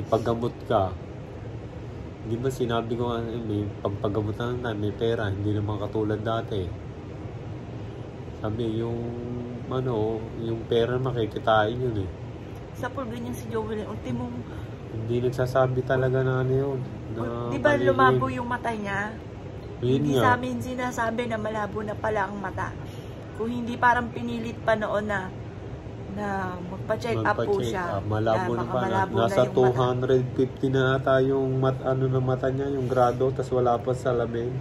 ipagamot ka. Hindi ba sinabi ko may pampagamutan na, may pera, hindi naman katulad dati. Sabi, yung pera makikitain yun eh. Sa pool, ganyan si Joel, ultimong... Hindi nagsasabi talaga na ano yun. Di ba lumabo yung mata niya? Hindi nga. sa amin sinasabi na malabo na pala ang mata. Kung hindi parang pinilit pa noon na magpa-check up po siya. Malabo na pala. Nasa 250 na ata yung mata niya, yung grado, tas wala pa salamin.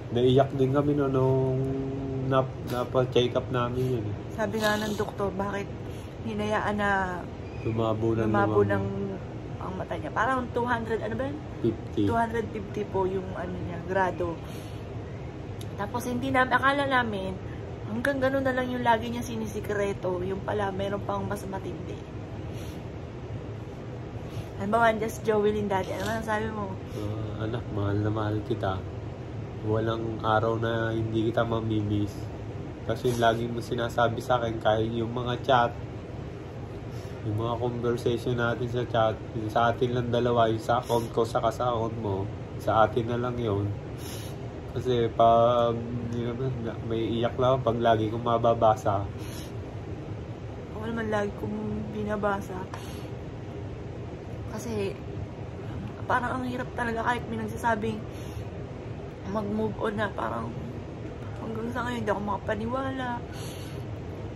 Naiyak din kami nung napa-check up namin yun. Sabi nga ng doktor, bakit hinayaan na lumabo ng ang mata niya. Parang 200, ano ba yun? 50. 250 po yung niya, grado. Tapos hindi namin, akala namin, hanggang gano'n na lang yung lagi niya sinisikreto. Yung pala, meron pang mas matindi. Ano ba, just Joelyn daddy? Ano sabi mo? Anak, mahal na mahal kita. Walang araw na hindi kita mamimiss. Kasi lagi mo sinasabi sa akin, kahit yung mga chat, yung mga conversation natin sa chat, sa atin lang dalawa, yung sa account ko, saka sa account mo, sa atin na lang yun. Kasi pag may iyak lang pag lagi kong mababasa. Ako naman lagi kong binabasa. Kasi parang ang hirap talaga kahit may nagsasabing mag-move on na, parang hanggang sa ngayon hindi ako makapaniwala.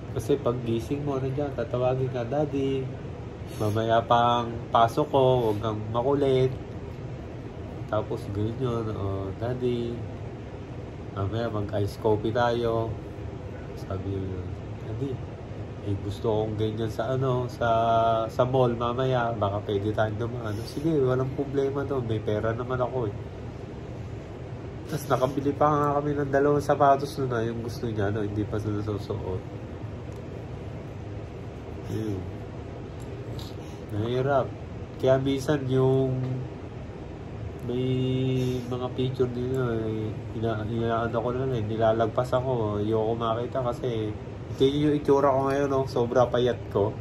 Kasi pag gising mo na dyan, tatawagin ka, Daddy, mamaya pang pasok ko, huwag kang makulit. Tapos ganyan, Daddy, mamaya mag-ice coffee tayo. Sabi yun, Daddy, gusto kong ganyan sa sa mall mamaya, baka pwede tayong dumaan. Sige, walang problema to, may pera naman ako eh. Tapos nakabili pa nga kami ng 2 sapatos na yung gusto niya, hindi pa sa nasusuot. Ayun. Nahirap. Kaya minsan yung may mga picture din inaano ko na lang, nilalagpas ako. Ayoko makita kasi tingin yung itsura ko ngayon, sobra payat ko.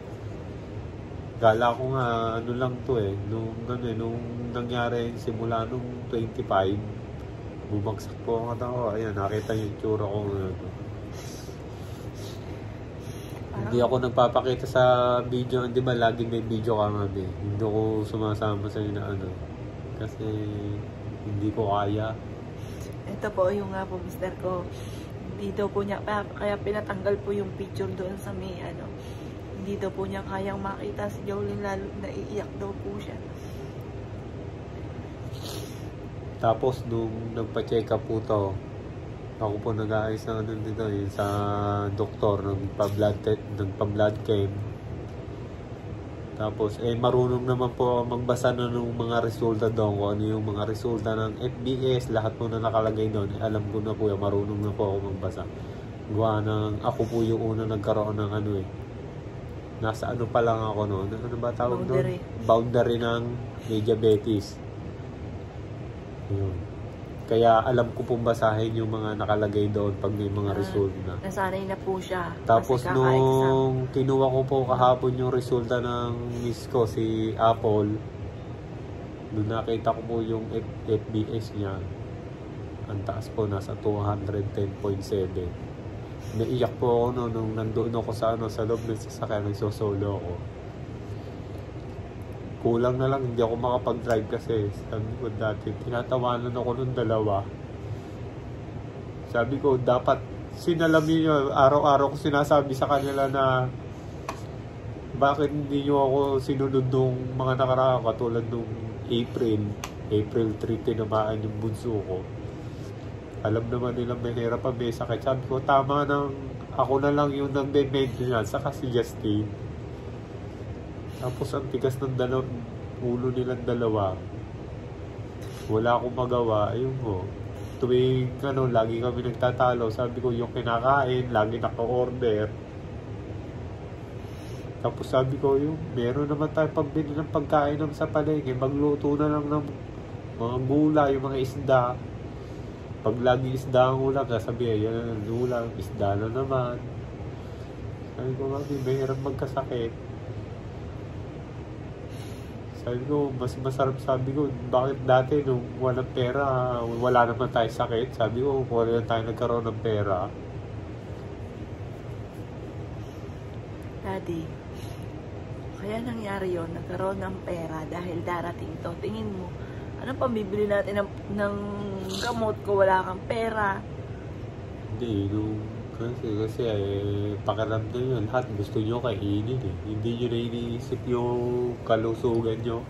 Gala ko nga, ano lang to nung nangyari simula nung 25, bumagsak po ang katawan ko. Ayan, nakita yung itsura ko ngayon. Hindi ako nagpapakita sa video, hindi ba lagi may video ka nga hindi ko sumasama sa na kasi hindi ko kaya. Ito po yung nga po mister ko, hindi daw po niya, kaya pinatanggal po yung picture doon sa may hindi daw po niya kayang makita si Jolene, lalo naiiyak daw po siya. Tapos nung nagpa-check up po to, ako po nag-aayos na dito sa doktor, nagpa-blood chem. Tapos marunong naman po magbasa na ng mga resulta doon, kung ano yung mga resulta ng FBS, lahat po na nakalagay doon. Alam ko na po marunong na po ako magbasa. Gawa ng, ako po yung una nagkaroon ng nasa pa lang ako noon. Ano ba tawag doon? Boundary ng may diabetes. Yun. Kaya alam ko pong basahin yung mga nakalagay doon pag may mga result na. Nasanay na po siya. Tapos nung kinuha ko po kahapon yung resulta ng miss ko, si Apple, nung nakita ko po yung FBS niya, ang taas po, nasa 210.7. Naiyak po ako nung nandoon ako sa loob ng sasakyan, nagsosolo ako. Kulang na lang, hindi ako makapag-drive kasi sabi ko dati, tinatawanan ako ng 2. Sabi ko, dapat sinalamin nyo, araw-araw ko sinasabi sa kanila na bakit hindi nyo ako sinunod nung mga nakaraan, katulad nung April 3, tinamaan yung bunso ko. Alam naman nila may hirap pa, may sakit. Sabi ko, tama nang ako na lang yung nang-maintenance, saka si Justine. Tapos ang tigas ng ulo nilang 2. Wala akong magawa. Ayun mo. Tuwing lagi kami nagtatalo. Sabi ko yung kinakain, lagi naka-order. Tapos sabi ko meron naman tayo pambili ng pagkain sa palengke. Magluto na lang ng mga gulay, yung mga isda. Pag lagi isda ang ulam, sabi yan ang ulam, isda na naman. Sabi ko, may hirap magkasakit. Sabi ko, mas masarap, sabi ko, bakit dati nung walang pera, wala naman tayo sakit. Sabi ko, kung wala tayo nagkaroon ng pera. Daddy, kaya nangyari yon, nagkaroon ng pera dahil darating to. Tingin mo, ano pambibili natin ng gamot ko wala kang pera? Hindi, kasi pakiramdam nyo, lahat gusto nyo kainin eh. Hindi nyo na iniisip yung kalusugan nyo.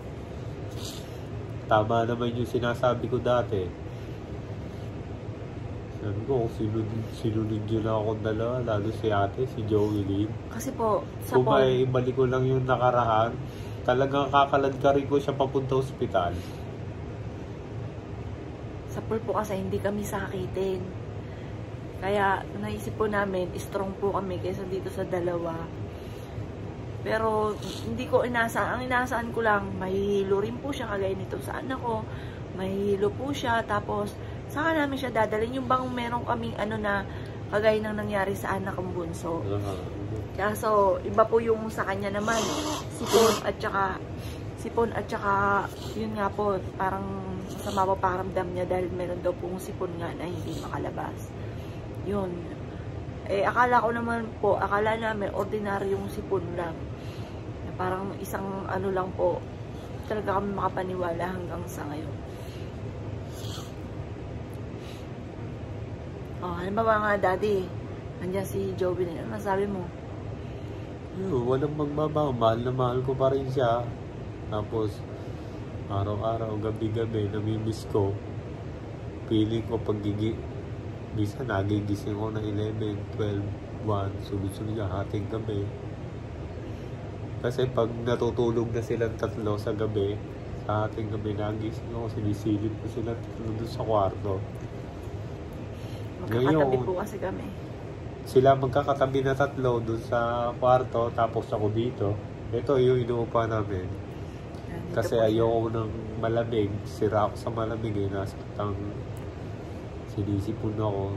Tama naman yung sinasabi ko dati. Sabi ko, kung sinunod nyo na akong dalawa, lalo si ate, si Joey Lynn. Kasi po, sa Kung may balik ko lang yung nakaraan, talagang kakalad ka rin ko siya papunta ospital. Sa pool po kasi hindi kami sakitin. Kaya naisip po namin, strong po kami kaysa dito sa dalawa. Pero hindi ko inasaan. Ang inasaan ko lang, mahihilo rin po siya kagaya nito sa anak ko. Mahihilo po siya. Tapos, saka namin siya dadalhin. Yung bang meron kaming na kagaya ng nangyari sa anak kong bunso. Kaso, iba po yung sa kanya naman. Sipon at saka, yun nga po, parang masama po pakiramdam niya dahil meron daw pong sipon nga na hindi makalabas. Yun. Akala namin ordinaryong sipon lang. Parang isang lang po, talaga kami makapaniwala hanggang sa ngayon. Halimbawa nga, Daddy, nandiyan si Joey, ano masabi mo? Walang magbabago, mahal na mahal ko pa rin siya. Tapos, araw-araw, gabi-gabi, namimiss ko. Feeling ko minsan nagigising ko na 11, 12, 1, sunod-sunod niya, hating gabi. Kasi pag natutulog na silang tatlo sa gabi, sa hating gabi, nagising ako, sinisilip ko silang tatlo doon sa kwarto. Magkakatabi po kasi kami. Sila magkakatabi na tatlo doon sa kwarto, tapos ako dito. Ito yung inuupa namin. Kasi ayoko ng malamig, sira ako sa malamig nasaktan, sinisipon ako.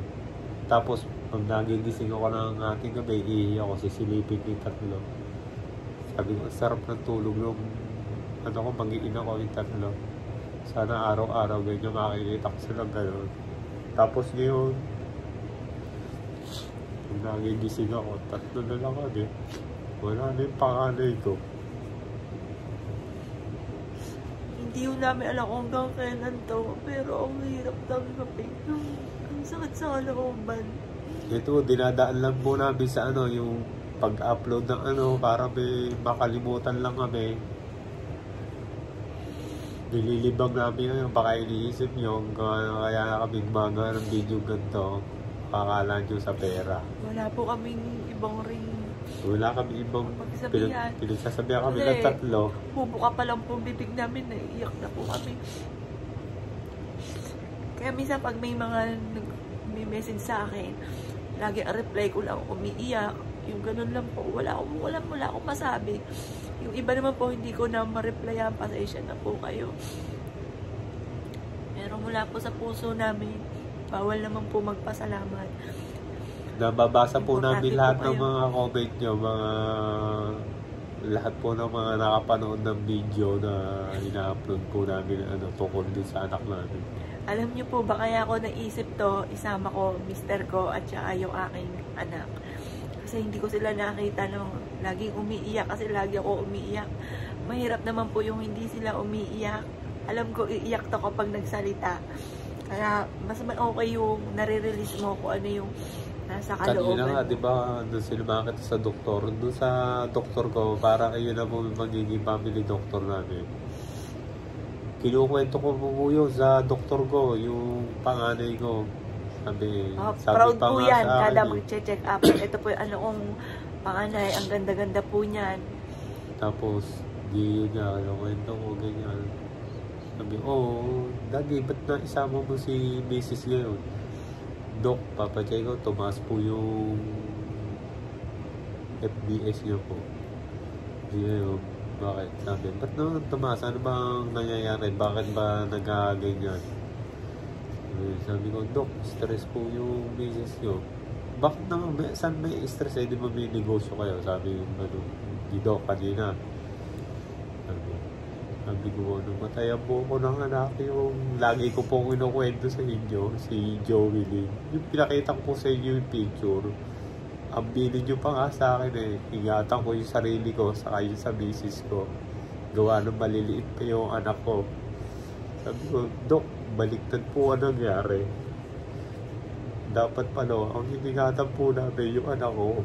Tapos pag nagigising ako ng ating gabi, iihi ako, sisilipin yung tatlo. Sabi ko, sarap ng tulog nung mag-iina ko yung tatlo. Sana araw-araw ganyan makikita ko silang gano'n. Tapos ngayon, pag nagigising ako, tatlo na lang kami. Wala na yung panganay ko. Hindi ko namin alam kung hanggang kailan to, pero ang hirap tanggapin. Ang sakit sa kalooban. Ito, dinadaan lang po namin sa yung pag-upload ng para may makalimutan lang kami. Nililibang namin baka iniisip nyo, kaya kami gumagawa ng video ganito, akala nyo sa pera. Wala po kaming ibang ring. Wala kami ibang pinagsasabihan kami ng tatlo. Bubuka pa lang po bibig namin, naiiyak na po kami. Kaya minsan pag may may message sa akin, lagi ang reply ko lang, umiiyak. Yung ganun lang po, wala akong masabi. Yung iba naman po, hindi ko na ma-replyan, pasensya na po kayo. Pero mula po sa puso namin, bawal naman po magpasalamat. Nababasa po namin lahat ng mga comment nyo, lahat po ng mga nakapanood ng video na ina-upload po namin tungkol din sa anak namin. Alam niyo po ba kaya ako naisip to, isama ko, mister ko, at saka yung aking anak. Kasi hindi ko sila nakita nung laging umiiyak, kasi lagi ako umiiyak. Mahirap naman po yung hindi sila umiiyak. Alam ko, iiyak to kapag nagsalita. Kaya mas okay yung nare-release mo kung ano yung nasa kalooban. Kanina nga, di ba, doon sila makakita sa doktor. Doon sa doktor ko, para ayun na po magiging family doctor namin. Kinukwento ko po yun sa doktor ko, yung panganay ko. Sabi proud po yan, kada akin, mag-check up. Ito po yung kong panganay, ang ganda-ganda po niyan. Tapos, di yun nga, kwento ko, ganyan. Sabi, Daddy, ba't na isama mo si Mrs. ngayon? Dok, papacheck ko, tumaas po yung FBS niyo po. Ngayon, bakit? Sabi, ba't naman tumaas? Ano bang nangyayari? Bakit ba nagaganyan? Sabi ko, Dok, stress po yung business nyo. Bakit naman, saan may stress? Di ba may negosyo kayo? Sabi yung di Dok kanina. Sabi Sabi ko, namatay ang buko ng anak, yung lagi ko pong kinukwento sa inyo, si Joey Lee. Yung pinakita ko sa inyo yung picture, ang bilin nyo pa nga sa akin eh. Ingatan ko yung sarili ko, saka yung sa misis ko. Gawa ng maliliit pa yung anak ko. Sabi ko, Dok, baliktad po ang nangyari. Dapat pala, ang hiningatan po namin yung anak ko.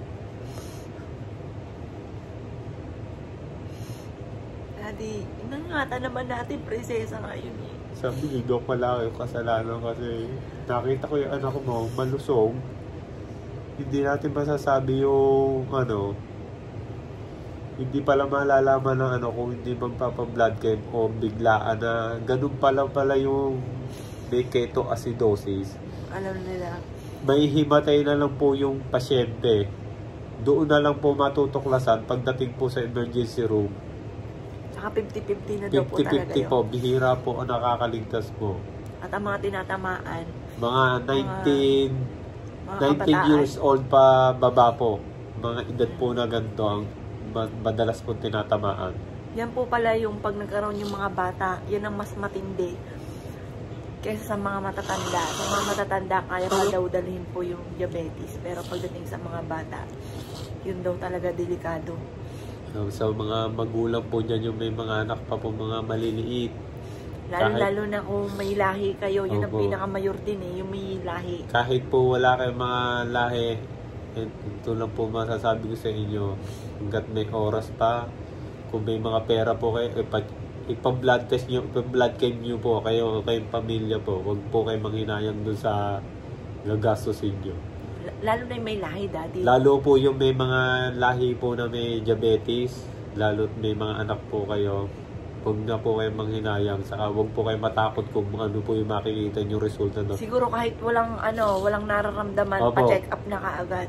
Daddy, inangatan naman natin, prinsesa ngayon eh. Sabi ni Dok, wala yung kasalanan kasi nakita ko yung anak mo malusog. Hindi natin masasabi yung hindi pala malalaman ng kung hindi magpapa-blood chem o biglaan na ganun pala yung may ketoacidosis. Alam nila. May himatay na lang po yung pasyente. Doon na lang po matutuklasan pagdating po sa emergency room. Saka 50-50 na daw po talaga 50-50 po, bihira po ang nakakaligtas po. At ang mga tinatamaan, Mga 19 years old pa baba po. Mga edad po na ganito ang madalas po tinatamaan. yan po pala yung pag nagkaroon yung mga bata, yan ang mas matindi kaysa sa mga matatanda. Sa mga matatanda, kaya pa daw dalhin po yung diabetes. Pero pagdating sa mga bata, yun daw talaga delikado. So, sa mga magulang po dyan, yung may mga anak pa po mga maliliit. Lalo na kung may lahi kayo, yun ang Opo. pinakamayor din eh, yung may lahi. Kahit po wala kayong mga lahi, ito lang po masasabi ko sa inyo, hanggat may oras pa, kung may mga pera po kayo, ipa-blood test nyo, ipa-blood chem nyo po, kayong pamilya po, huwag po kayo manghinayang dun sa gagastusin nyo. Lalo na yung may lahi, Daddy. Lalo po yung may mga lahi po na may diabetes, lalo't may mga anak po kayo, huwag na po kayo manghinayang, saka huwag po kayo matakot kung ano po yung makikita nyo resulta doon. Siguro kahit walang nararamdaman, Opo. pa-check up na kaagad.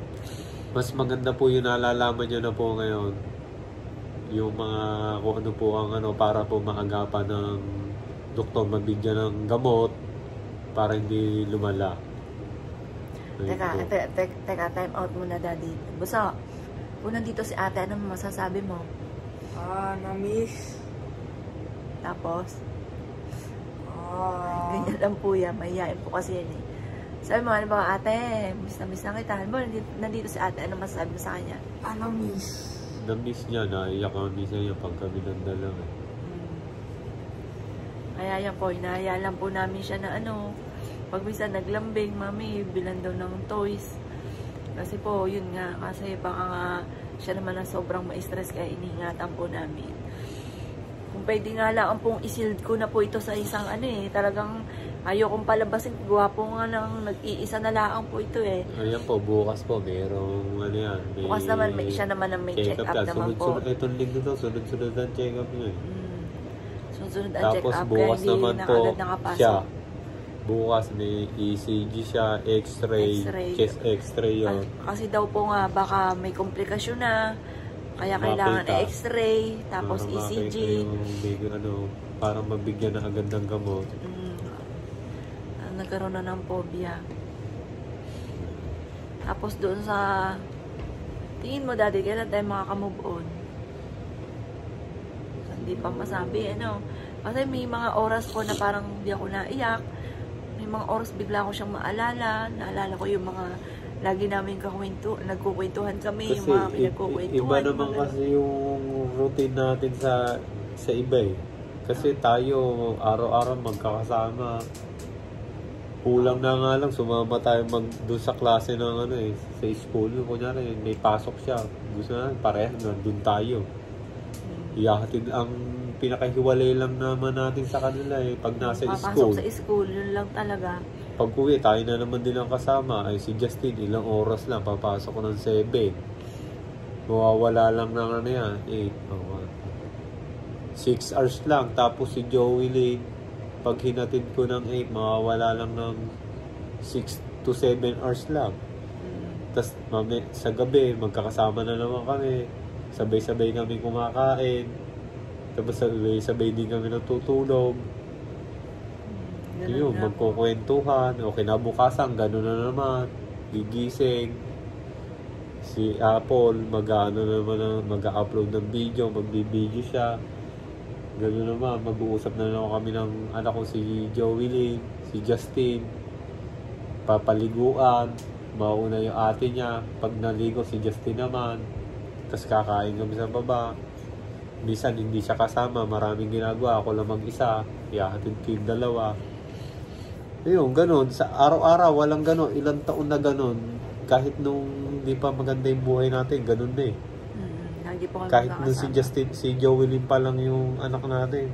Mas maganda po yung nalalaman nyo na po ngayon, yung mga kung ano po ang para po maagapan ng doktor, mabigyan ng gamot para hindi lumala. Ayun po. Teka, time out muna, Daddy. Buso, kung nandito si ate, ano masasabi mo? Na-miss. Tapos, ganyan lang po yan. Mahihain po kasi yan eh. Sabi mo, ano ba, ate, miss na kita. Ano ba, nandito si ate, ano masasabi mo sa kanya? Na-miss. Na-miss niya, naiyak kami sa iyo pag kami nandala. Kaya yan po, hinahayaan lang po namin siya na pag minsan naglambing, mami, bilan daw ng toys. Kasi po, yun nga, kasi baka nga siya naman na sobrang ma-stress kaya iningatan po namin. Kung pwede nga lang pong isild ko na po ito sa isang talagang ayokong palabasin. Gwapo nga lang, nag-iisa na lang po ito eh. Ayan po, bukas po, merong yan. Bukas naman, siya naman ang may check-up naman po. Sunod-sunod itong linggo to, sunod-sunod ang check-up nyo eh. Sunod ang Tapos check-up, kaya bukas hindi naman na po agad nakapasok. siya. Bukas may ECG siya, X-ray, chest X-ray yun. Kasi daw po nga, baka may komplikasyon na. Kaya kailangan X-ray, tapos para ECG. makita yung parang mabigyan na agad ng gamot. Nagkaroon na ng phobia. Tapos doon sa tingin mo, Daddy, kailan tayo makaka-move on? Hindi pa masabi, Kasi may mga oras po na parang hindi ako naiyak. May mga oras bigla ko siyang maalala. Naalala ko yung mga lagi namin nagkukwentuhan kami, Kasi yung mga pinagkukwentuhan. iba naman kasi yung routine natin sa iba eh. Kasi tayo araw-araw magkakasama. Kulang na nga lang, sumama tayo doon sa klase ng sa school. Kunyari, may pasok siya. Gusto na, parehas, nandun tayo. Iyahatid ang pinakahiwalay lang naman natin sa kanila eh, pag nasa school. Papasok sa school, yun lang talaga. Pag uwi, tayo na naman din ang kasama. Ay si Justin, ilang oras lang, papasok ko ng 7. Mawawala lang ng 8. 6 hours lang. Tapos si Joey Lane, pag hinatid ko ng 8, mawawala lang ng 6 to 7 hours lang. Tapos sa gabi, magkakasama na naman kami. Sabay-sabay kami kumakain. Tapos sabay din kami natutulog. Yun, magkukwentuhan. O kinabukasan, gano'n na naman. Gigising. Si Apple, mag-upload ng video, magbibideo siya. Gano'n naman, mag-uusap na lang kami ng anak ko si Joey Lynn, si Justin. Papaliguan, mauna yung ate niya. Pag naligo si Justin naman, tapos kakain kami sa baba. Minsan hindi siya kasama, maraming ginagawa. Ako lang mag-isa, ihahatid ko yung dalawa. Ayun, ganun. Sa araw-araw, walang ganun. Ilang taon na ganun. Kahit nung hindi pa maganda yung buhay natin, ganun na eh. Lagi po kami Kahit nung si magkakasama. Justin, si Joey Lynn pa lang yung anak natin.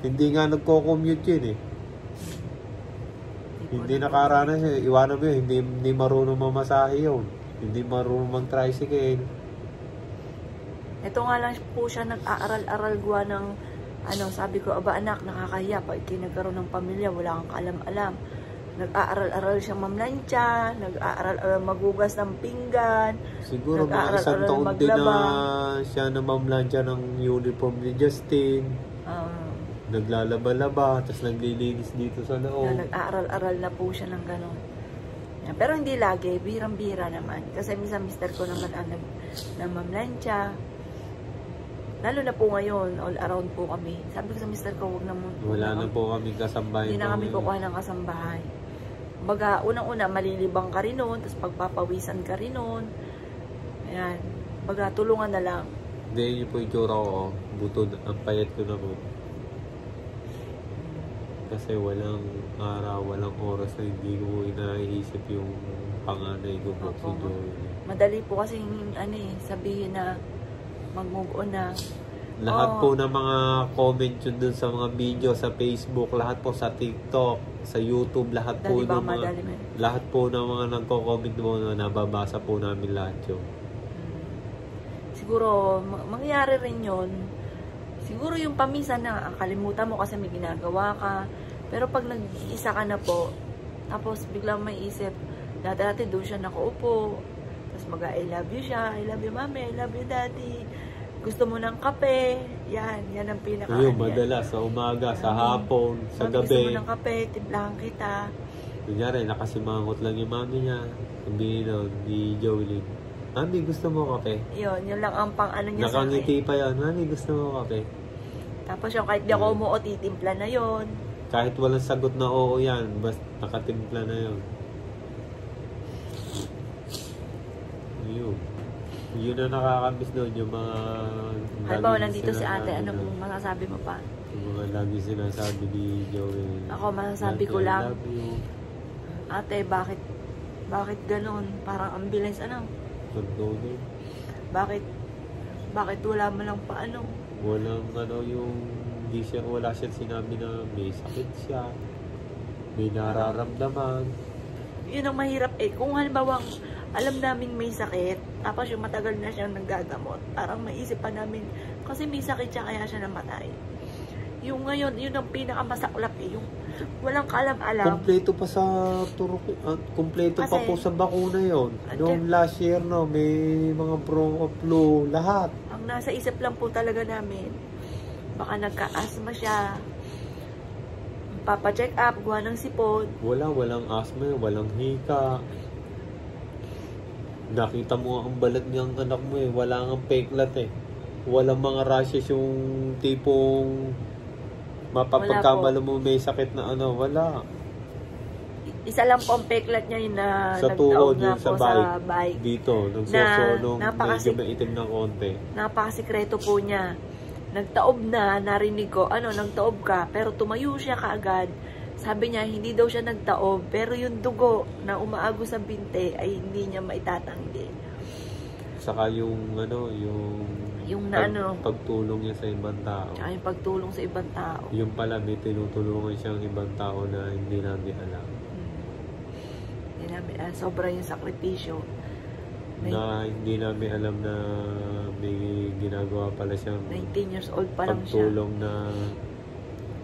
Hindi nga nagko-commute yun eh. Hindi nakaranas eh. Iwanan mo yun, hindi marunong mamasahe yun. Hindi marunong mag-tricycle. Ito nga lang po siya nag-aaral-aral gawa ng sabi ko, aba anak, nakakahiya pag nagkaroon ng pamilya, wala kang kaalam-alam. Nag-aaral-aral siya mamlansya, nag-aaral-aral magugas ng pinggan. Siguro mga Nag-aaral-aral isang taon din na maglaba. siya na mamlansya ng uniform ni Justin. Naglalaba-laba, tapos naglilinis dito sa loob. Nag-aaral-aral na po siya ng gano'n. Yan. Pero hindi lagi, birang-bira naman. Kasi minsan mister ko naman ang namamlansya. Lalo na po ngayon, all around po kami. Sabi ko sa mister ko, huwag na mo. Wala na po kami kasambahay. Hindi na kami kukuha ng kasambahay. Baga, unang-una, malilibang ka rin nun, tapos pagpapawisan ka rin nun. Ayan. Baga, tulungan na lang. Hindi, yun po yung tsura ko. Butod, ang payat ko na po. Kasi walang araw, walang oras na hindi ko inaisip yung panganay ko po si Joey. Madali po kasi sabihin na mag-move on na. Lahat po ng mga comment yun dun sa mga video sa Facebook, lahat po sa TikTok, sa YouTube, lahat po ng mga lahat po ng mga nagko-comment mo na nababasa po namin lahat yun. Siguro mangyayari rin yun. Siguro yung paminsan na kalimutan mo kasi may ginagawa ka. Pero pag nag-iisa ka na po, tapos biglang may isip, dati doon siya nakaupo. Tapos I love you siya, I love you mami, I love you daddy. Gusto mo ng kape? Yan ang pinaka. Ayun, madalas sa umaga, sa hapon, sa gabi. Gusto mo ng kape, timplahan kita. Kunyari, nakasimangot lang yung mami niya. Sabihin nun, ni Joey Lynn, mami, gusto mo kape? Yun lang ang niya sa akin. Nakangiti pa yun, mami, gusto mo kape? Tapos yung kahit di ako umuot, titimpla na yun. Kahit walang sagot na oo yan, basta nakatimpla na yun. Yun na nakakamiss doon, yung mga... Halimbawa, nandito si ate, ano mong masasabi mo pa? Yung mga lagi sinasabi ni Joey. Ako, masasabi ko lang, ate, bakit ganun? Parang ambulance, Pagdodo. Bakit wala mo lang pa Walang yung... Wala siya sinabi na may sakit siya. May nararamdaman. Yun ang mahirap Kung halimbawa, alam namin may sakit, tapos yung matagal na siyang naggagamot, parang maisip pa namin, kasi may sakit siya kaya siya namatay. Yung ngayon, yun ang pinakamasaklap yung walang kaalam-alam. Kompleto pa sa kompleto pa po sa bakuna yon. Noong last year, may mga bronco flu, lahat. Ang nasa isip lang po talaga namin, baka nagka-asthma siya, papa-check up, gawa ng sipon. Walang asthma, walang hika. Nakita mo ang balat niyang anak mo wala nga peklat Walang mga rashes yung tipong mapapagkamala mo may sakit na wala. Isa lang po ang peklat niya yung na sa tuhod na sa bike. Dito, nagsosolong medyo maitim ng konti. Napakasikreto po niya. Nagtaob na, narinig ko, nagtaob ka, pero tumayo siya kaagad. Sabi niya, hindi daw siya nagtaob, pero yung dugo na umaago sa binte ay hindi niya maitatanggi. Saka yung pagtulong niya sa ibang tao. Saka yung pagtulong sa ibang tao. Yung pala, may tinutulungan siyang ibang tao na hindi namin alam. Hindi namin alam. Sobra yung sakripisyo. Na hindi namin alam na may ginagawa pala siyang 19 years old pa lang siya. Pagtulong na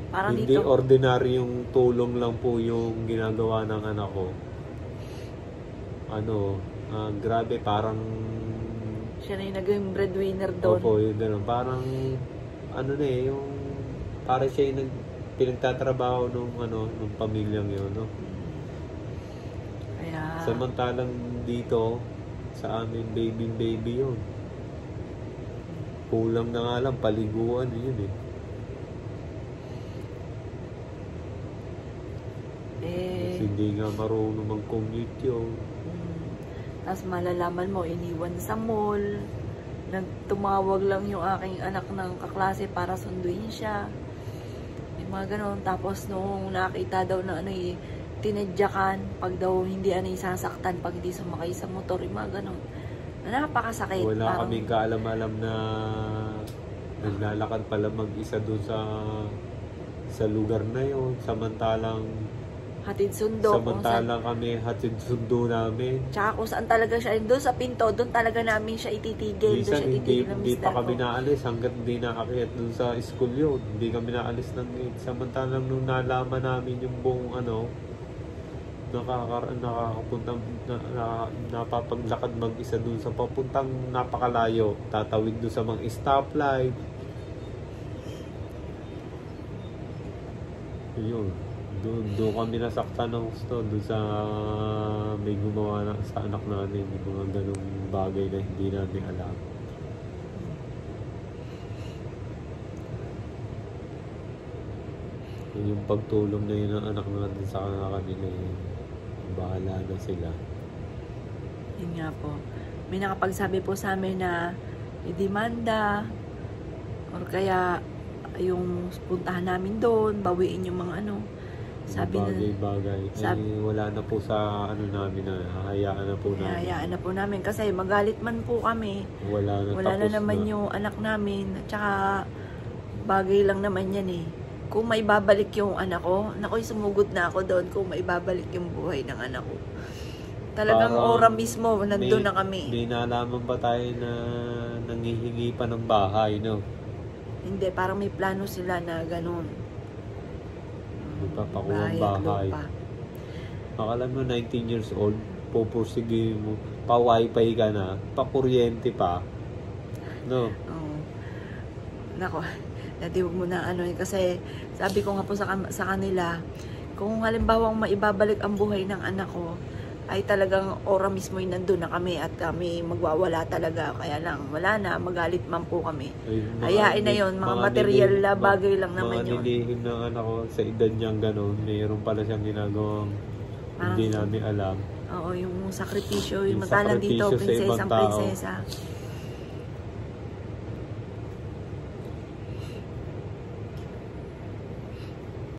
parang hindi dito, ordinary yung tulong lang po yung ginagawa ng anak ko. Grabe, parang siya na yung naging breadwinner doon. Opo, yung gano'n. Parang yung parang siya yung pinagtatrabaho nung pamilyang yun, Kaya samantalang dito sa amin baby yun. Kulang na nga lang paliguan yun hindi nga marunong mag-commute yun. Tapos malalaman mo, iniwan sa mall. Nagtumawag lang yung aking anak ng kaklase para sunduin siya. Yung mga ganon. Tapos nung nakita daw na tinadyakan, pag daw hindi sasaktan, pag hindi sumakay sa motor, yung mga ganon. Napakasakit. Wala kaming kaalam-alam na naglalakad pala mag-isa doon sa lugar na yon, samantalang hatid sundo. Kami hatid sundo namin. Tsaka kung saan talaga siya, doon sa pinto, doon talaga namin siya ititigil. Minsan hindi pa kami naalis hanggat hindi nakakit doon sa school yun. Hindi kami naalis ng gate. Samantalang nung nalaman namin yung buong napapaglakad mag-isa doon sa papuntang napakalayo, tatawid doon sa mga stoplight. Yun, doon kami nasaktan ng gusto, doon sa may gumawa sa anak namin, yung mga ganung bagay na hindi namin alam. Yung pagtulong na yun ng anak natin sa kanila, bahala na sila. Yun nga po. May nakapagsabi po sa amin na idemanda or kaya yung puntahan namin doon, bawiin yung mga sabi bagay. Wala na po sa namin na hahayaan na po namin. Hahayaan na po namin kasi magalit man po kami. Wala na naman yung anak namin. Tsaka bagay lang naman yan eh. Kung may babalik yung anak ko, sumugod na ako doon kung may babalik yung buhay ng anak ko. Talagang ora mismo, nandun na kami. May nalaman ba tayo na nangihingi pa ng bahay, no? Hindi, parang may plano sila na ganun. Magpapakuha ng bahay. Akala mo 19 years old, pupursige mo, pa-wifi ka na, pa-kuryente pa. No? Oo. Nako. Dati huwag mo na kasi sabi ko nga po sa kanila, kung halimbawa maibabalik ang buhay ng anak ko, ay talagang ora mismo yung nandun na kami at kami magwawala talaga. Kaya lang, wala na, magalit man po kami. Hayain na yun, mga material na bagay lang naman yun. Mga nilihim ng anak ko sa edad niyang gano'n, mayroon pala siyang ginagawang hindi namin alam. Oo, yung sakripisyo, yung matalang dito, prinsesang prinsesa.